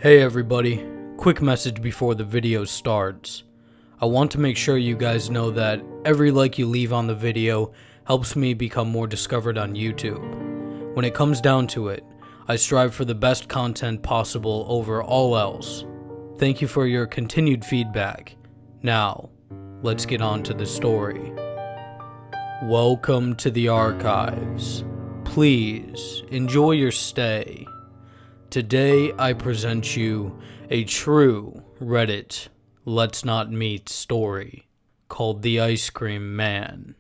Hey everybody, quick message before the video starts. I want to make sure you guys know that every like you leave on the video helps me become more discovered on YouTube. When it comes down to it, I strive for the best content possible over all else. Thank you for your continued feedback. Now, let's get on to the story. Welcome to the archives. Please enjoy your stay. Today I present you a true Reddit Let's Not Meet story called The Ice Cream Man.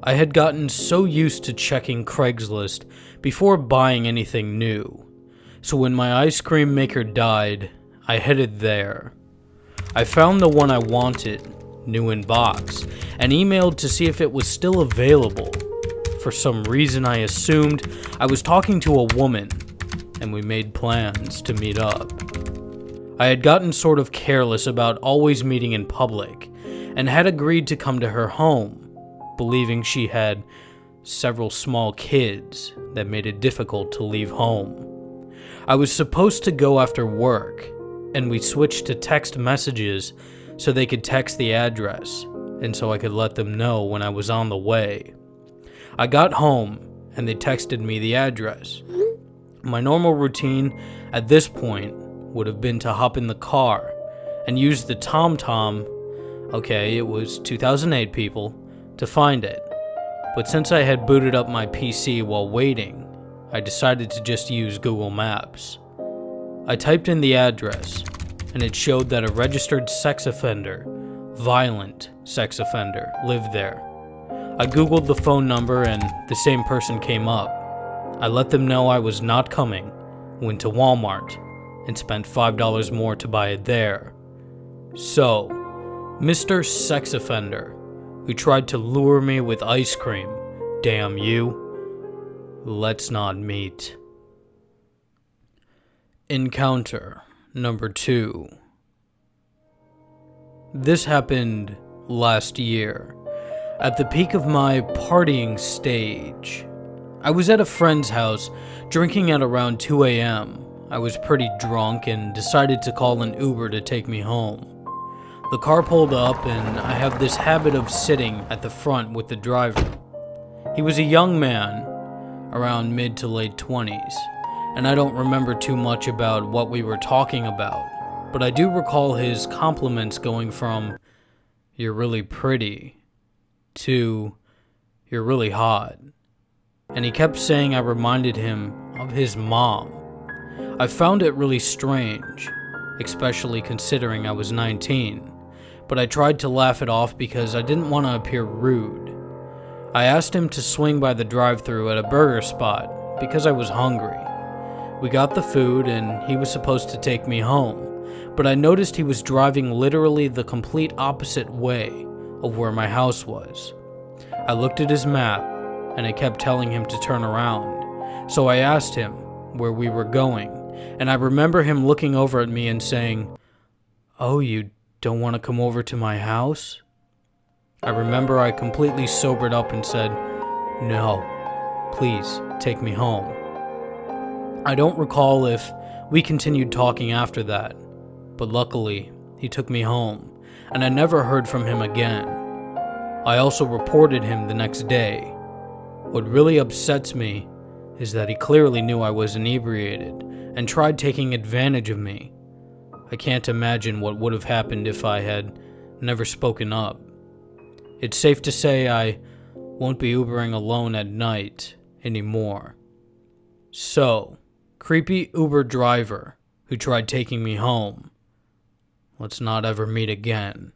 I had gotten so used to checking Craigslist before buying anything new, so when my ice cream maker died, I headed there. I found the one I wanted, new in box, and emailed to see if it was still available. For some reason I assumed I was talking to a woman, and we made plans to meet up. I had gotten sort of careless about always meeting in public, and had agreed to come to her home, believing she had several small kids that made it difficult to leave home. I was supposed to go after work, and we switched to text messages so they could text the address, and so I could let them know when I was on the way. I got home, and they texted me the address. My normal routine at this point would have been to hop in the car and use the TomTom, okay, it was 2008 people, to find it. But since I had booted up my PC while waiting, I decided to just use Google Maps. I typed in the address, and it showed that a registered sex offender, violent sex offender, lived there. I googled the phone number and the same person came up. I let them know I was not coming, went to Walmart, and spent $5 more to buy it there. So, Mr. Sex Offender, who tried to lure me with ice cream, damn you, let's not meet. Encounter number 2. This happened last year, at the peak of my partying stage. I was at a friend's house, drinking at around 2 a.m. I was pretty drunk and decided to call an Uber to take me home. The car pulled up and I have this habit of sitting at the front with the driver. He was a young man, around mid to late 20s, and I don't remember too much about what we were talking about, but I do recall his compliments going from, "You're really pretty," to, "You're really hot." And he kept saying I reminded him of his mom. I found it really strange, especially considering I was 19, but I tried to laugh it off because I didn't want to appear rude. I asked him to swing by the drive-thru at a burger spot because I was hungry. We got the food and he was supposed to take me home, but I noticed he was driving literally the complete opposite way of where my house was. I looked at his map, and it kept telling him to turn around, so I asked him where we were going, and I remember him looking over at me and saying, "Oh, you don't want to come over to my house?" I remember I completely sobered up and said, "No, please take me home." I don't recall if we continued talking after that, but luckily he took me home, and I never heard from him again. I also reported him the next day. What really upsets me is that he clearly knew I was inebriated and tried taking advantage of me. I can't imagine what would have happened if I had never spoken up. It's safe to say I won't be Ubering alone at night anymore. So, creepy Uber driver who tried taking me home, let's not ever meet again.